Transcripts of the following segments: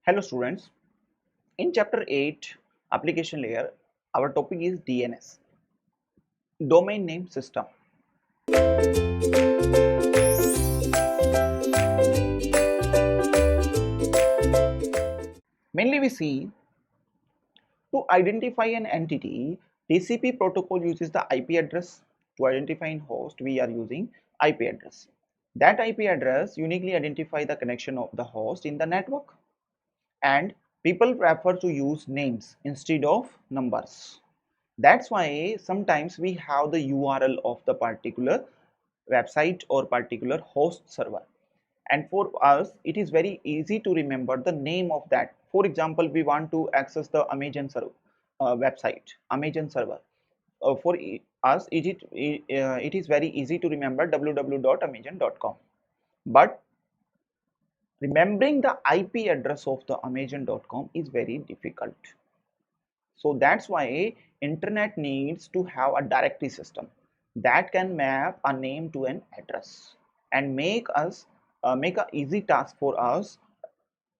Hello students, in chapter 8 application layer our topic is DNS, domain name system. Mainly we see to identify an entity, TCP protocol uses the IP address. To identify a host we are using IP address. That IP address uniquely identify the connection of the host in the network, and people prefer to use names instead of numbers. That's why sometimes we have the URL of the particular website or particular host server, and for us it is very easy to remember the name of that. For example, we want to access the Amazon server website, Amazon server. For us it is very easy to remember www.amazon.com, but remembering the IP address of the Amazon.com is very difficult. So that's why internet needs to have a directory system that can map a name to an address and make a easy task for us.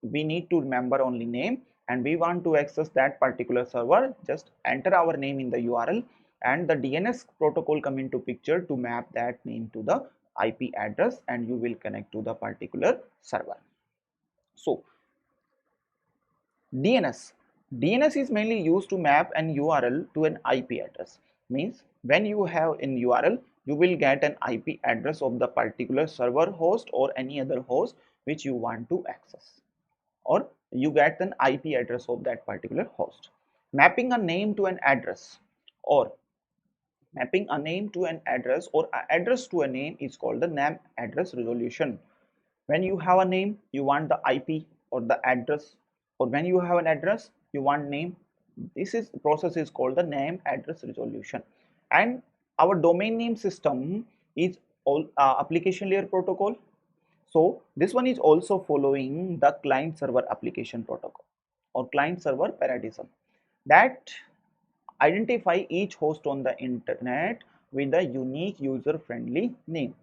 We need to remember only name, and we want to access that particular server, just enter our name in the URL and the DNS protocol come into picture to map that name to the IP address, and you will connect to the particular server. So DNS is mainly used to map an URL to an IP address. Means when you have an URL, you will get an IP address of the particular server host or any other host which you want to access, or you get an IP address of that particular host. Mapping a name to an address, or mapping a name to an address or address to a name is called the name address resolution. When you have a name, you want the IP or the address, or when you have an address, you want name. This is process is called the name address resolution. And our domain name system is all application layer protocol. So this one is also following the client server application protocol or client server paradigm that identify each host on the internet with a unique user friendly name.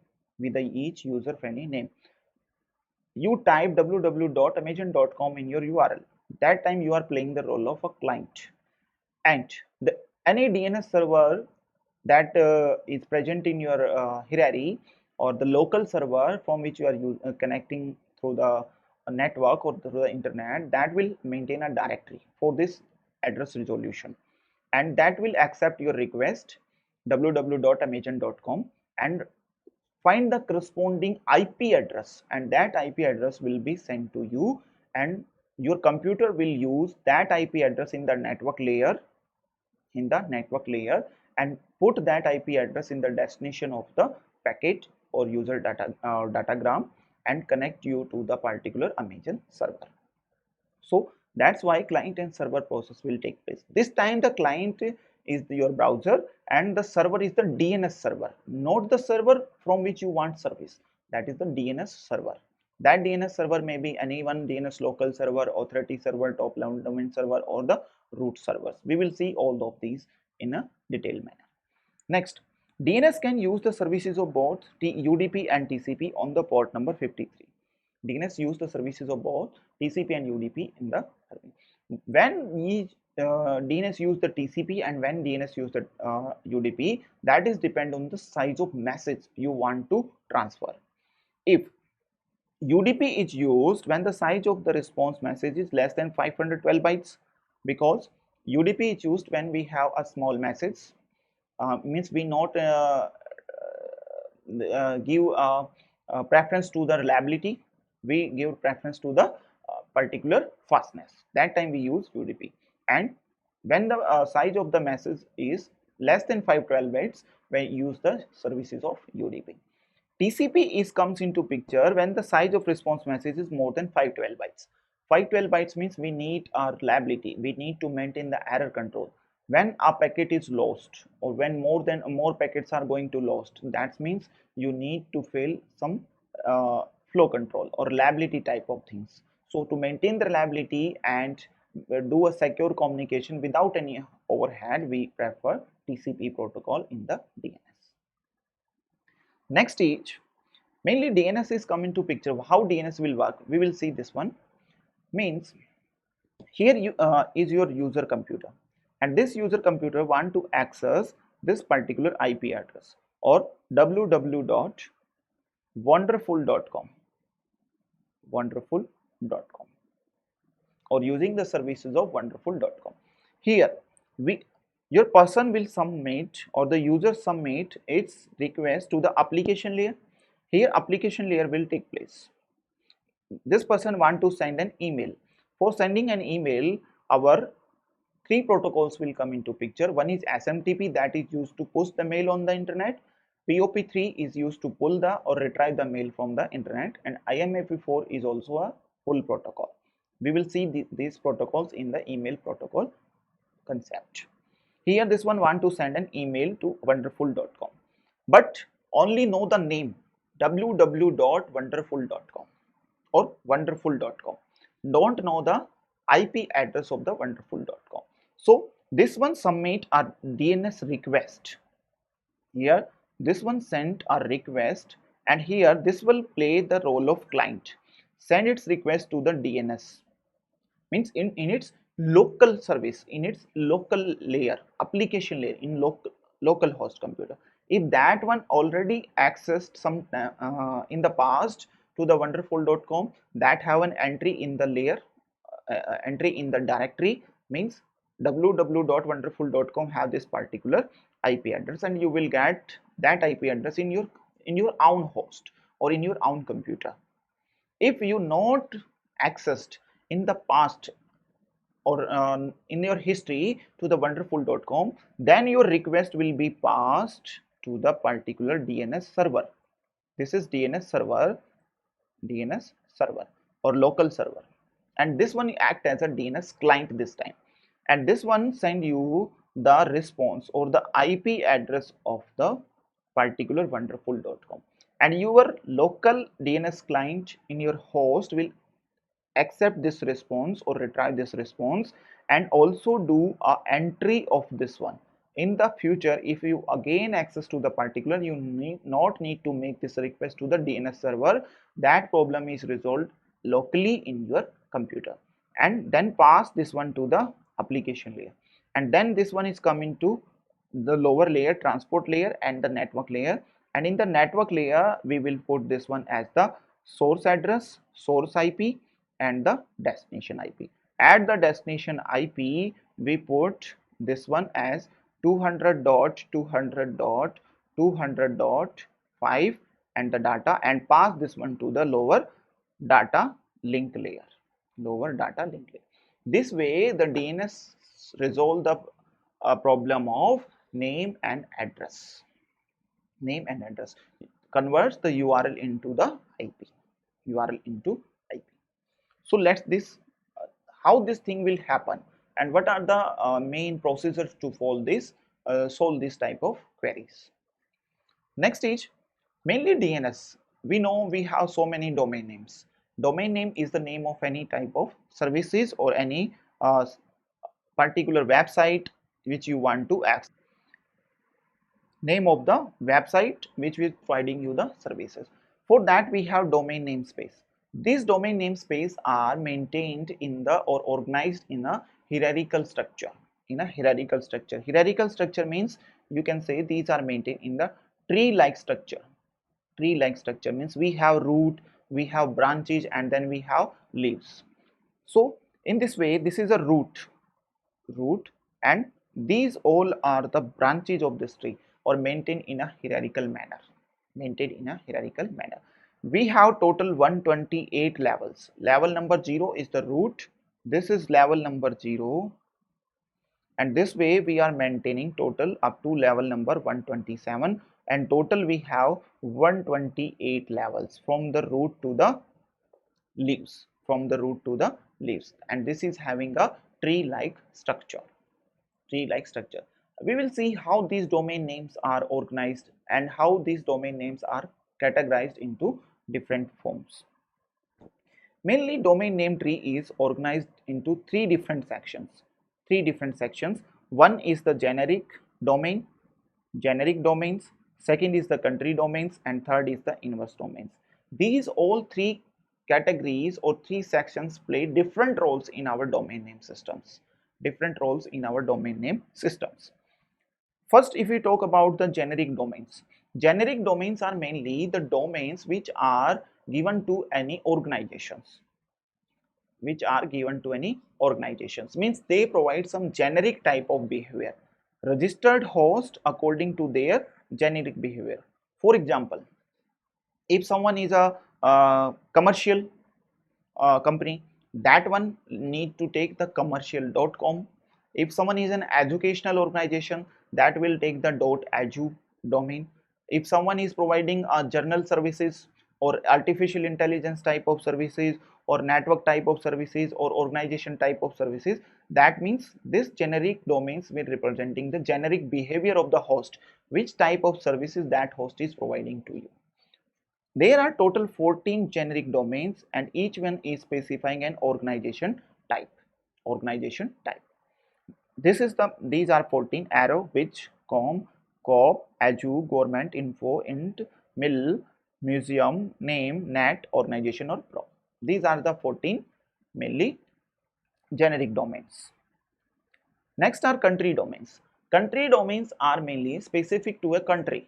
You type www.amazon.com in your URL. That time you are playing the role of a client, and any DNS server that is present in your hierarchy, or the local server from which you are connecting through the network or through the internet, that will maintain a directory for this address resolution, and that will accept your request www.amazon.com and find the corresponding IP address, and that IP address will be sent to you, and your computer will use that IP address in the network layer and put that IP address in the destination of the packet or user datagram and connect you to the particular Amazon server. So that's why client and server process will take place. This time the client is your browser and the server is the DNS server, not the server from which you want service. That is the DNS server. That DNS server may be any one DNS local server, authority server, top level domain server, or the root servers. We will see all of these in a detailed manner. Next, DNS can use the services of both UDP and TCP on the port number 53. DNS use the services of both TCP and UDP in the when DNS use the TCP and when DNS use the UDP, that is depend on the size of message you want to transfer. If UDP is used when the size of the response message is less than 512 bytes, because UDP is used when we have a small message, means we not give preference to the reliability, we give preference to the particular fastness. That time we use UDP. And when the size of the message is less than 512 bytes, we use the services of UDP. TCP is comes into picture when the size of response message is more than 512 bytes. 512 bytes means we need our reliability, we need to maintain the error control. When a packet is lost, or when more packets are going to lost, that means you need to fill some flow control or reliability type of things. So to maintain the reliability and do a secure communication without any overhead, we prefer TCP protocol in the DNS. Next is mainly DNS is come into picture. How DNS will work, we will see this one. Means Here is your user computer, and this user computer want to access this particular IP address or www.wonderful.com or using the services of wonderful.com. Here your person will submit or the user submit its request to the application layer. Here application layer will take place. This person want to send an email. For sending an email, our three protocols will come into picture. One is SMTP, that is used to push the mail on the internet. POP3 is used to pull the or retrieve the mail from the internet, and IMAP4 is also a pull protocol. We will see these protocols in the email protocol concept. Here this one want to send an email to wonderful.com, but only know the name www.wonderful.com or wonderful.com. Don't know the IP address of the wonderful.com. So this one submit a DNS request. Here this one sent a request, and here this will play the role of client. Send its request to the DNS, means in its local service, in its local layer, application layer, in local host computer. If that one already accessed some in the past to the wonderful.com, that have an entry in the layer, entry in the directory, means www.wonderful.com have this particular IP address, and you will get that IP address in your own host or in your own computer. If you not accessed in the past or in your history to the wonderful.com, then your request will be passed to the particular DNS server. This is DNS server or local server, and this one act as a DNS client this time, and this one send you the response or the IP address of the particular wonderful.com, and your local DNS client in your host will accept this response or retrieve this response, and also do a entry of this one. In the future, if you again access to the particular, you not need to make this request to the DNS server. That problem is resolved locally in your computer, and then pass this one to the application layer, and then this one is coming to the lower layer, transport layer, and the network layer. And in the network layer, we will put this one as the source address, source IP, and the destination IP. At the destination IP, we put this one as 200.200.200.5 and the data, and pass this one to the lower data link layer. This way, the DNS resolve the problem of name and address. Converts the URL into the IP. So let's this how this thing will happen, and what are the main procedures to solve this type of queries. Next is mainly DNS. We know we have so many domain names. Domain name is the name of any type of services or any particular website which you want to access. Name of the website which is providing you the services. For that, we have domain namespace. These domain namespace are maintained in the or organized in a hierarchical structure. Hierarchical structure means you can say these are maintained in the tree-like structure. Tree-like structure means we have root, we have branches, and then we have leaves. So in this way, this is a root, and these all are the branches of this tree, or maintained in a hierarchical manner. We have total 128 levels. Level number 0 is the root. This is level number 0, and this way we are maintaining total up to level number 127, and total we have 128 levels from the root to the leaves. And this is having a tree-like structure. We will see how these domain names are organized and how these domain names are categorized into different forms. Mainly, domain name tree is organized into three different sections. One is the generic domains. Second is the country domains, and third is the inverse domains. These all three categories or three sections play different roles in our domain name systems. Different roles in our domain name systems. First, if we talk about the generic domains are mainly the domains which are given to any organizations. Means they provide some generic type of behavior, registered host according to their generic behavior. For example, if someone is a commercial company, that one need to take the commercial.com. If someone is an educational organization, that will take the .edu domain. If someone is providing journal services or artificial intelligence type of services or network type of services or organization type of services, that means this generic domains will representing the generic behavior of the host, which type of services that host is providing to you. There are total 14 generic domains and each one is specifying an organization type. These are 14: arrow, which, com, coop, edu, government, info, int, mil, museum, name, net, organization or pro. These are the 14 mainly generic domains. Next are country domains. Country domains are mainly specific to a country.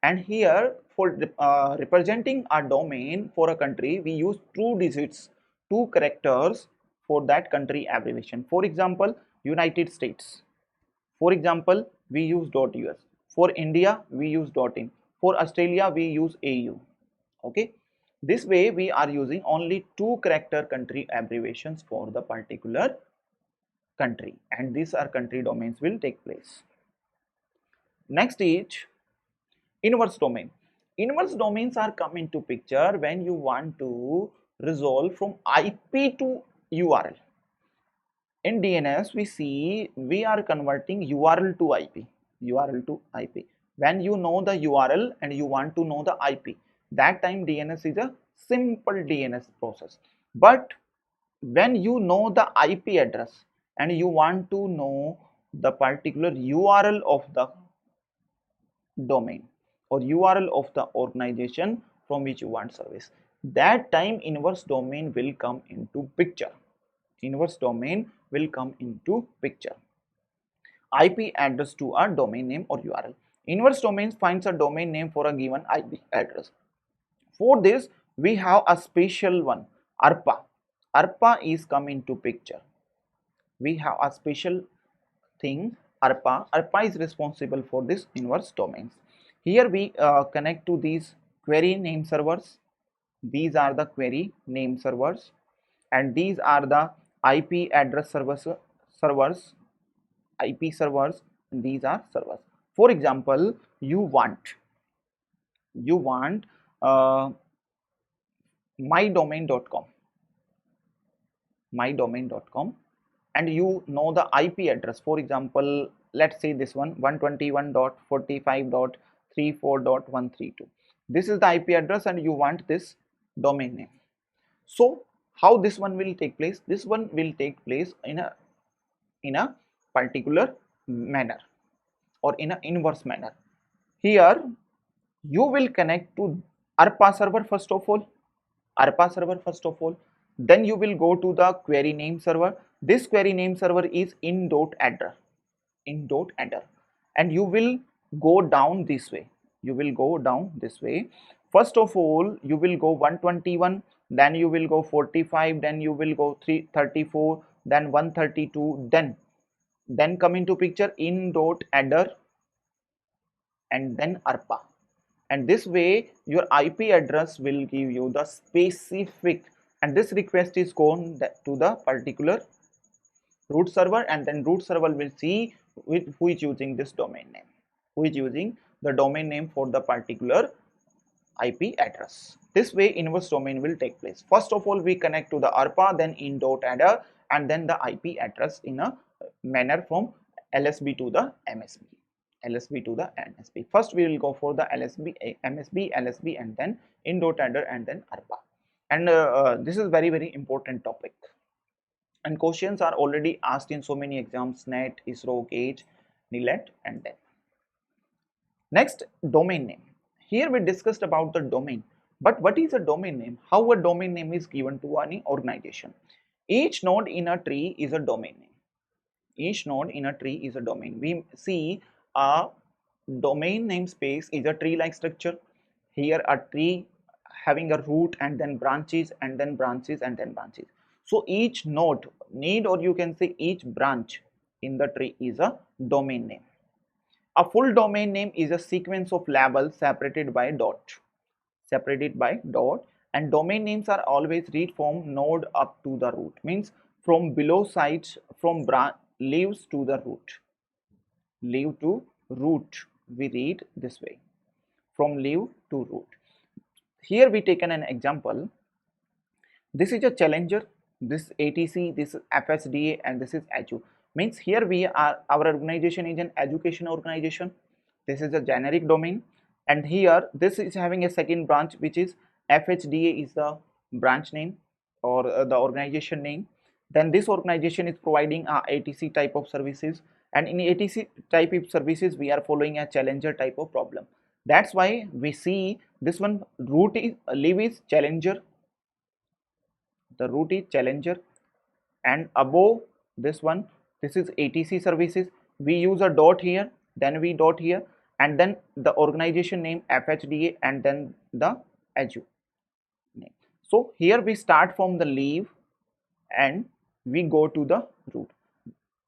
And here for representing a domain for a country, we use two characters for that country abbreviation. For example, United States. For example, we use .us. For India, we use .in. For Australia, we use AU. Okay, this way we are using only two character country abbreviations for the particular country, and these are country domains will take place. Next is inverse domain. Inverse domains are come into picture when you want to resolve from IP to URL. In DNS, we see we are converting URL to IP. When you know the URL and you want to know the IP, that time DNS is a simple DNS process. But when you know the IP address and you want to know the particular URL of the domain or URL of the organization from which you want service, that time inverse domain will come into picture. IP address to a domain name or URL. Inverse domains finds a domain name for a given IP address. For this, we have a special one, ARPA. ARPA is come into picture. We have a special thing, ARPA. ARPA is responsible for this inverse domains. Here we connect to these query name servers. These are the query name servers, and these are the IP address servers. IP servers, and these are servers. For example, you want mydomain.com, and you know the IP address. For example, let's say this one, 121.45.34.132. This is the IP address and you want this domain name. So how this one will take place? This one will take place in a particular manner or in an inverse manner. Here you will connect to ARPA server first of all. Then you will go to the query name server. This query name server is in.adder, and you will go down this way. First of all, you will go 121, then you will go 45, then you will go 334, then 132, then come into picture in.adder and then ARPA. And this way your IP address will give you the specific, and this request is gone to the particular root server, and then root server will see who is using this domain name, who is using the domain name for the particular IP address. This way inverse domain will take place. First of all, we connect to the ARPA, then in.adder, and then the IP address in a manner from LSB to the MSB. First we will go for the MSB, LSB, and then in.adder and then ARPA. And this is very important topic, and questions are already asked in so many exams: NET, ISRO, GATE, NILET, and then. Next, domain name. Here we discussed about the domain. But what is a domain name? How a domain name is given to any organization? Each node in a tree is a domain name. Each node in a tree is a domain. We see a domain namespace is a tree-like structure. Here a tree having a root and then branches and then branches and then branches. So each node need, or you can say each branch in the tree is a domain name. A full domain name is a sequence of labels separated by dot. Separated by dot, and domain names are always read from node up to the root, means from below sides, from leaves to the root. Leaf to root, we read this way, from leaf to root. Here we taken an example. This is a challenger, this ATC, this is FSDA, and this is EDU. Means here we are, our organization is an education organization. This is a generic domain, and here this is having a second branch, which is FHDA is the branch name or the organization name. Then this organization is providing a ATC type of services, and in ATC type of services we are following a challenger type of problem. That's why we see this one root is leaf is challenger, the root is challenger, and above this one, this is ATC services. We use a dot here, then we dot here, and then the organization name FHDA, and then the EDU name. So here we start from the leaf and we go to the root.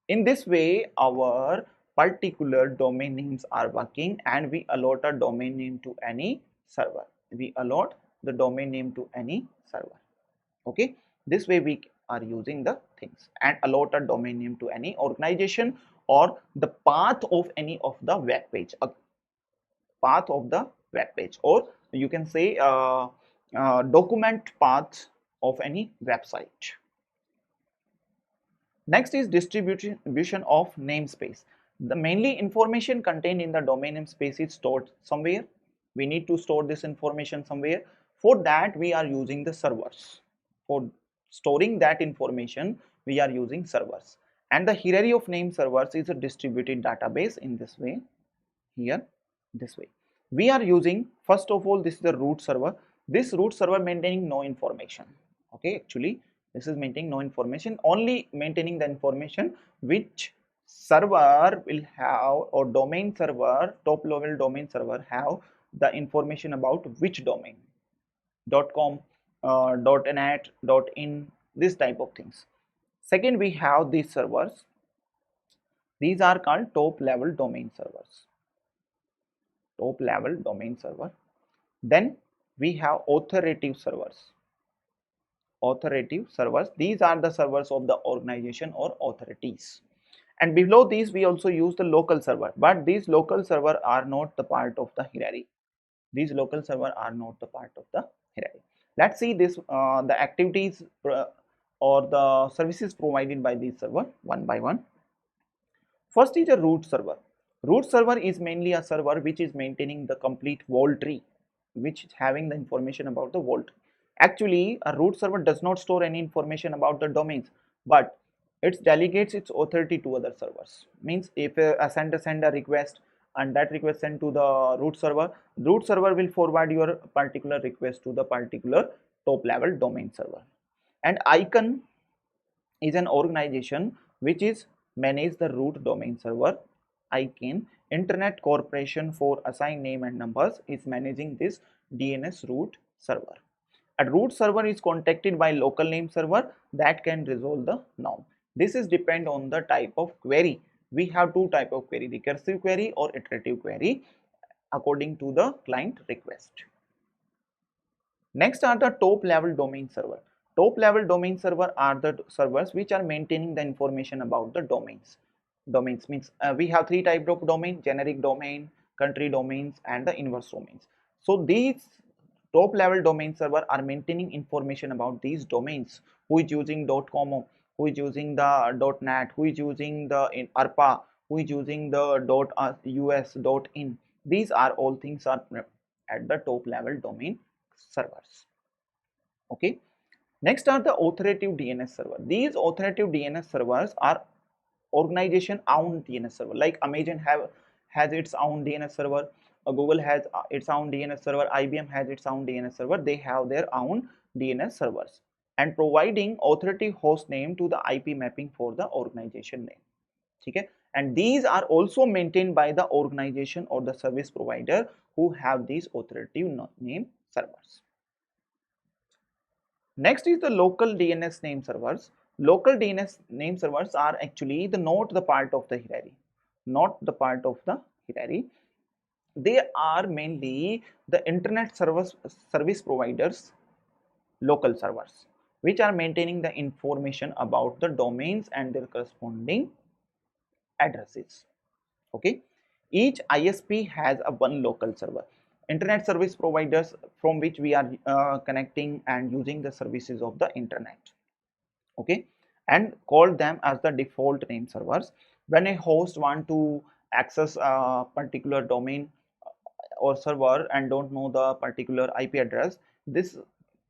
In this way our particular domain names are working, and we allot a domain name to any server. We allot the domain name to any server. Okay, this way we are using the things, and allot a domain name to any organization or the path of any of the web page, a path of the web page, or you can say document path of any website. Next is distribution of namespace. The mainly information contained in the domain namespace is stored somewhere. We need to store this information somewhere. For that we are using the servers. For storing that information we are using servers, and the hierarchy of name servers is a distributed database in this way. Here this way we are using, first of all, this is the root server. This root server maintaining no information. Okay, actually this is maintaining no information, only maintaining the information which server will have, or domain server, top level domain server have the information about which domain, .com, .net, .in, this type of things. Second, we have these servers. These are called top level domain servers. Top level domain server. Then we have authoritative servers. Authoritative servers. These are the servers of the organization or authorities. And below these we also use the local server, but these local server are not the part of the hierarchy. These local server are not the part of the hierarchy. Let's see this the activities or the services provided by this server one by one. First is a root server. Root server is mainly a server which is maintaining the complete vault tree, which is having the information about the vault. Actually, a root server does not store any information about the domains, but it delegates its authority to other servers. Means if a sender send a request and that request sent to the root server will forward your particular request to the particular top level domain server. And icon is an organization which is manage the root domain server. ICANN, Internet Corporation for Assigned Name and Numbers, is managing this DNS root server. A root server is contacted by local name server that can resolve the norm. This is depend on the type of query. We have two type of query, recursive query or iterative query, according to the client request. Next are the top level domain server. Top level domain server are the servers which are maintaining the information about the domains. Domains means we have three types of domain: generic domain, country domains, and the inverse domains. So these top level domain server are maintaining information about these domains, who is using .com, who is using the .net, who is using the ARPA, who is using the .us, .in. These are all things are at the top level domain servers. Okay. Next are the authoritative DNS server. These authoritative DNS servers are organization own DNS server. Like Amazon has its own DNS server, Google has its own DNS server, IBM has its own DNS server, they have their own DNS servers, and providing authoritative host name to the IP mapping for the organization name. Okay? And these are also maintained by the organization or the service provider who have these authoritative name servers. Next is the local DNS name servers. Local DNS name servers are actually not the part of the hierarchy, not the part of the hierarchy. They are mainly the internet service providers local servers, which are maintaining the information about the domains and their corresponding addresses. Okay, each ISP has a one local server, internet service providers from which we are connecting and using the services of the internet. Okay, and call them as the default name servers. When a host want to access a particular domain or server and don't know the particular IP address, this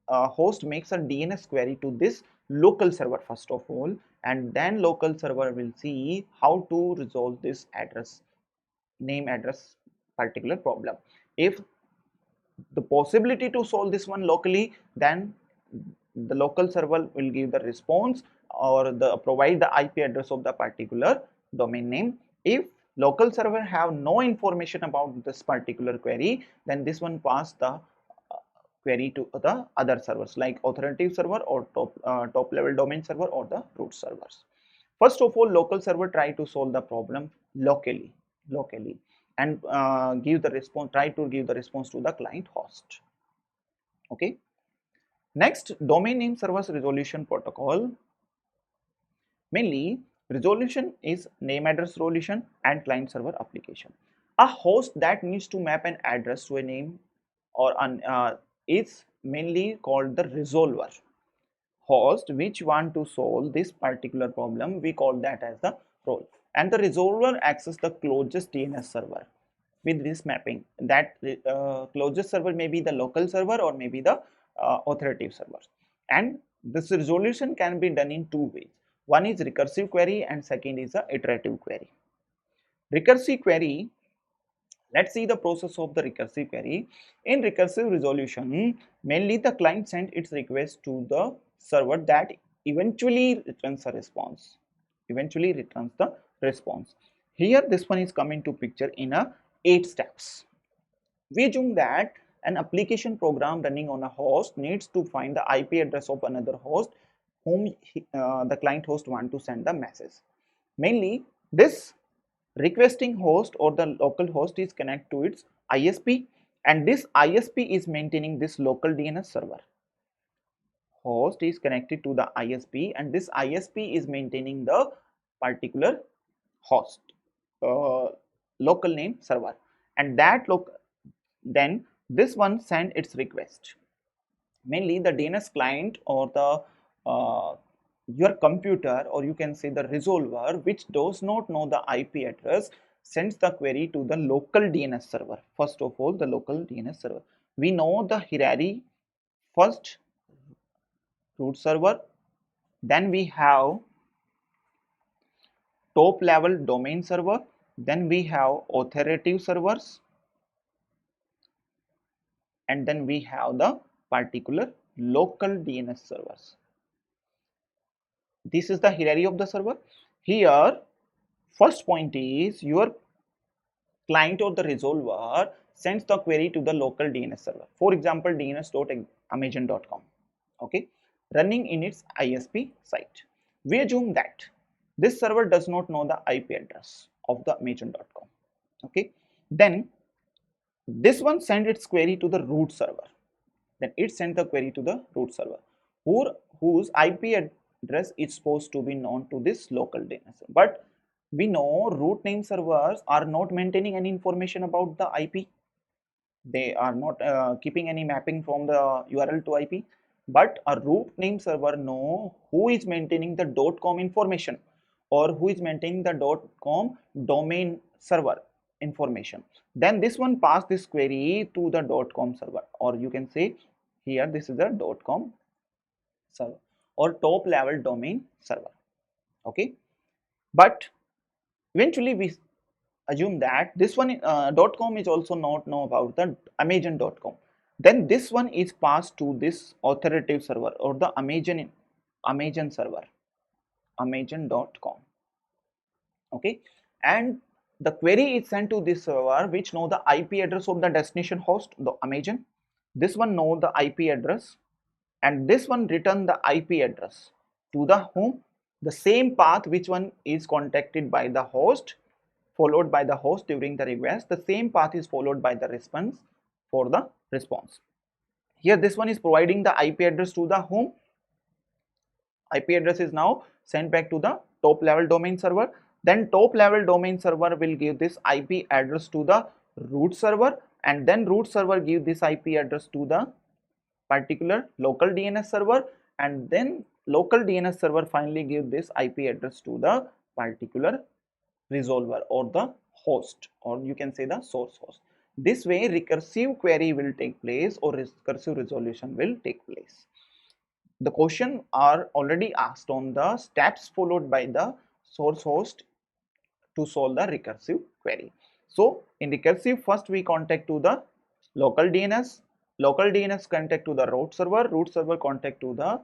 host makes a DNS query to this local server first of all, and then local server will see how to resolve this name address particular problem. If the possibility to solve this one locally, then the local server will give the response or provide the IP address of the particular domain name. If local server have no information about this particular query, then this one pass the query to the other servers like authoritative server or top level domain server or the root servers. First of all, local server try to solve the problem locally and try to give the response to the client host. Okay. Next, domain name servers resolution protocol. Mainly, resolution is name address resolution and client server application. A host that needs to map an address to a name or is mainly called the resolver. Host which want to solve this particular problem, we call that as the role, and the resolver access the closest DNS server with this mapping. That closest server may be the local server or maybe the authoritative server, and this resolution can be done in two ways. One is recursive query and second is the iterative query. Recursive query, let's see the process of the recursive query. In recursive resolution, mainly the client sends its request to the server that eventually returns a response. Here this one is coming to picture in a 8 steps. We assume that an application program running on a host needs to find the IP address of another host whom the client host want to send the message. Mainly this requesting host or the local host is connected to its ISP, and this ISP is maintaining this local DNS server. Host is connected to the ISP and this ISP is maintaining the particular host local name server, and that then this one send its request. Mainly the DNS client or the your computer, or you can say the resolver, which does not know the IP address, sends the query to the local DNS server. First of all, the local DNS server. We know the hierarchy. First, root server. Then we have top level domain server. Then we have authoritative servers. And then we have the particular local DNS servers. This is the hierarchy of the server. Here, first point is your client or the resolver sends the query to the local DNS server. For example, dns.amazon.com. Okay, running in its ISP site. We assume that this server does not know the IP address of the amazon.com. Okay, then this one sends its query to the root server. Then it sends the query to the root server, whose IP address is supposed to be known to this local DNS. But we know root name servers are not maintaining any information about the IP. They are not keeping any mapping from the URL to IP. But a root name server know who is maintaining the .com information or who is maintaining the .com domain server information. Then this one pass this query to the .com server, or you can say here this is the .com server or top level domain server. Okay, but eventually assume that this one .com is also not know about the Amazon.com. Then this one is passed to this authoritative server or the Amazon server, Amazon.com. Okay, and the query is sent to this server which know the IP address of the destination host, the Amazon. This one know the IP address, and this one return the IP address to the home, the same path which one is contacted by the host, followed by the host during the request. The same path is followed by the response for the response. Here this one is providing the IP address to the home. IP address is now sent back to the top level domain server. Then top level domain server will give this IP address to the root server, and then root server give this IP address to the particular local DNS server, and then local DNS server finally give this IP address to the particular resolver or the host, or you can say the source host. This way recursive query will take place or recursive resolution will take place. The question are already asked on the steps followed by the source host to solve the recursive query. So in recursive, first we contact to the local DNS contact to the root server contact to the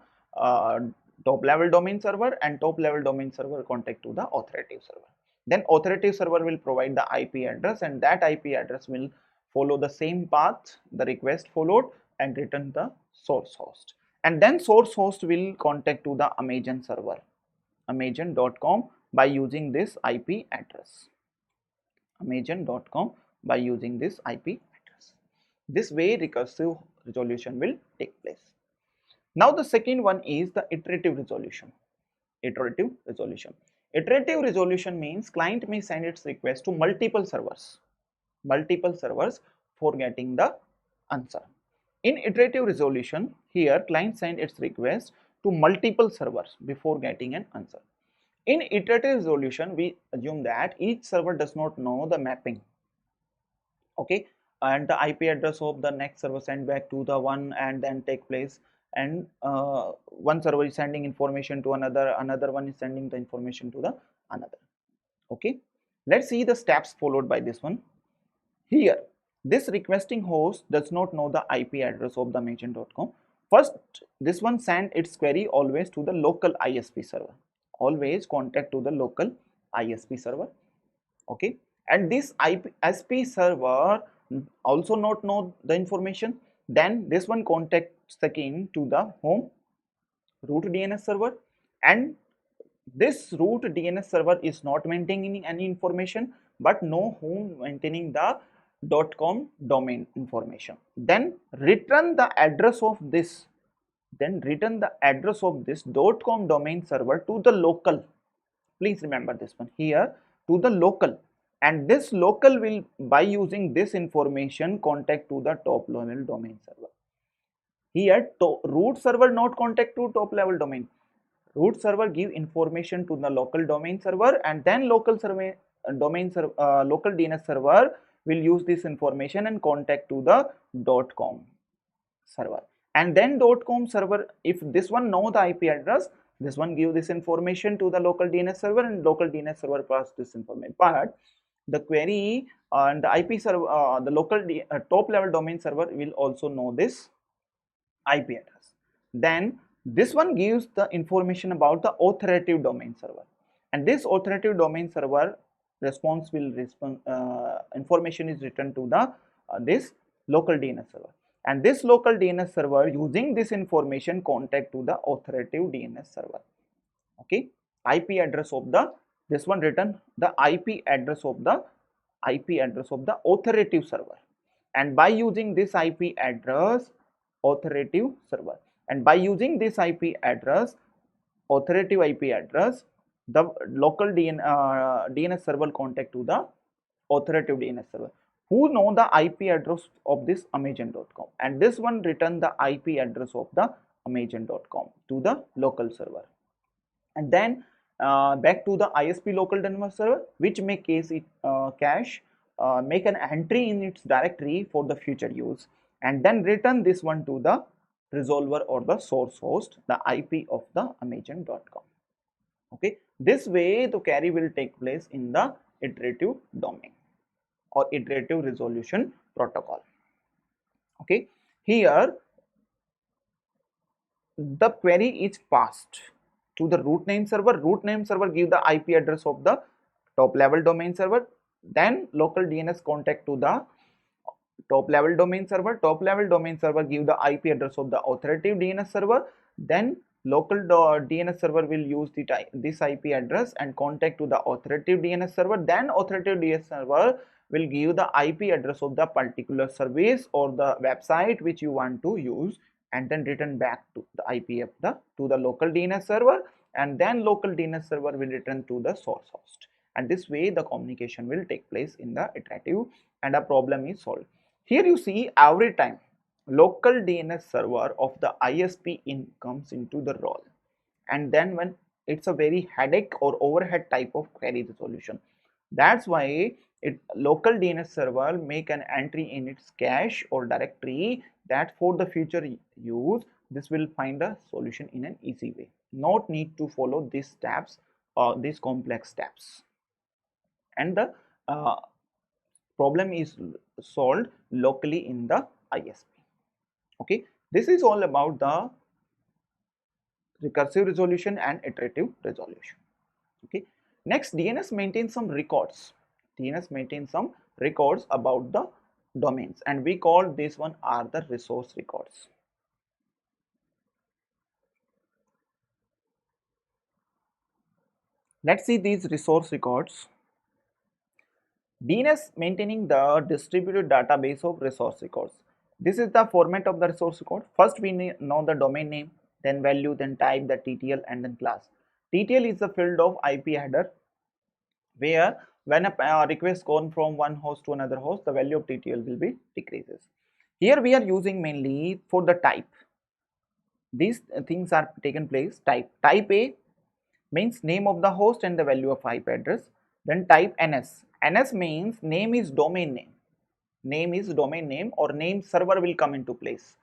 top level domain server, and top level domain server contact to the authoritative server. Then authoritative server will provide the IP address, and that IP address will follow the same path the request followed and return the source host. And then source host will contact to the Amazon server, Amazon.com, by using this IP address, Amazon.com, by using this IP address. This way recursive resolution will take place. Now the second one is the iterative resolution. Iterative resolution. Iterative resolution means client may send its request to multiple servers for getting the answer. In iterative resolution, here client send its request to multiple servers before getting an answer. In iterative resolution, we assume that each server does not know the mapping, okay, and the IP address of the next server sent back to the one and then take place, and one server is sending information to another one is sending the information to the another. Okay, let's see the steps followed by this one. Here, this requesting host does not know the IP address of the Amazon.com. First, this one send its query always to the local ISP server. Always contact to the local ISP server. Okay, and this ISP server also not know the information. Then this one contacts again to the home root DNS server, and this root DNS server is not maintaining any information, but no home maintaining the .com domain information. Then return the address of this .com domain server to the local. Please remember this one here, to the local, and this local will, by using this information, contact to the top level domain server. Here root server not contact to top level domain. Root server give information to the local domain server, and then local DNS server will use this information and contact to the .com server. And then .com server, if this one know the IP address, this one give this information to the local DNS server, and local DNS server pass this information. But the query and the IP server, the local top level domain server will also know this IP address. Then this one gives the information about the authoritative domain server, and this authoritative domain server response will respond, information is returned to the this local DNS server, and this local DNS server using this information contact to the authoritative DNS server. Okay, IP address of the, this one return the IP address of the authoritative server, and by using this IP address authoritative server, and by using this IP address authoritative IP address, the local DNS server contact to the authoritative DNS server who know the IP address of this Amazon.com, and this one return the IP address of the Amazon.com to the local server, and then back to the ISP local DNS server, which may cache make an entry in its directory for the future use, and then return this one to the resolver or the source host, the IP of the Amazon.com. Okay, this way the query will take place in the iterative domain or iterative resolution protocol. Okay, here the query is passed to the root name server. Root name server give the IP address of the top level domain server. Then local DNS contact to the top level domain server. Top level domain server give the IP address of the authoritative DNS server. Then local DNS server will use this IP address and contact to the authoritative DNS server. Then authoritative DNS server will give the IP address of the particular service or the website which you want to use, and then return back to the IP of the to the local DNS server, and then local DNS server will return to the source host. And this way the communication will take place in the iterative and a problem is solved. Here you see every time local DNS server of the ISP in comes into the role, and then when it's a very headache or overhead type of query resolution. That's why local DNS server make an entry in its cache or directory that for the future use this will find a solution in an easy way. Not need to follow these steps or these complex steps, and the problem is solved locally in the ISP. Okay, this is all about the recursive resolution and iterative resolution. Okay, next DNS maintains some records. DNS maintains some records about the domains, and we call this one are the resource records. Let's see these resource records. DNS maintaining the distributed database of resource records. This is the format of the resource record. First we know the domain name, then value, then type, the TTL, and then class. TTL is the field of IP header where when a request gone from one host to another host, the value of TTL will be decreases. Here we are using mainly for the type. These things are taken place. Type A means name of the host and the value of IP address. Then type NS. NS means name is domain name. Name is domain name or name server will come into place,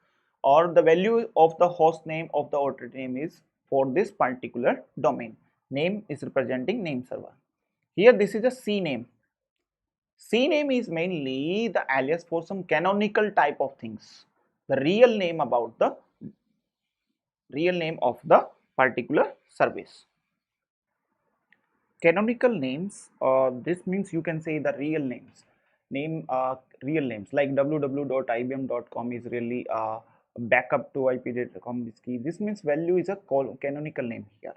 or the value of the host name of the authority name is for this particular domain. Name is representing name server. Here this is a CNAME. CNAME is mainly the alias for some canonical type of things. The real name about the real name of the particular service. Canonical names, this means you can say the real names. Real names like www.ibm.com is really backup to ip.com. This means value is a canonical name here.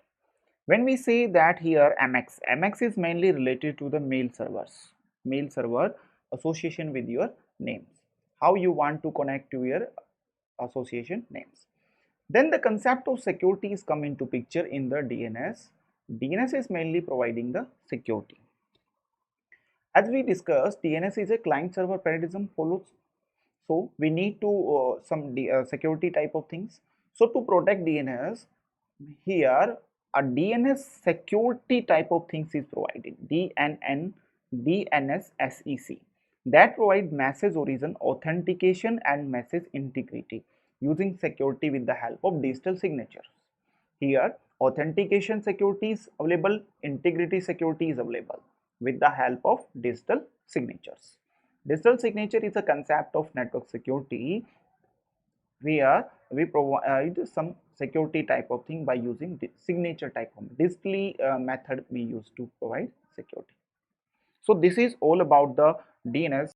When we say that here MX is mainly related to the mail servers, mail server association with your names, how you want to connect to your association names. Then the concept of security is come into picture in the DNS. DNS is mainly providing the security. As we discussed, DNS is a client server paradigm follows. So we need to some security type of things. So to protect DNS, here a DNS security type of things is provided. DNS-SEC that provide message origin authentication and message integrity using security with the help of digital signatures. Here authentication security is available, integrity security is available with the help of digital signatures. Digital signature is a concept of network security where we provide some security type of thing by using the signature type of digital method we use to provide security. So this is all about the DNS.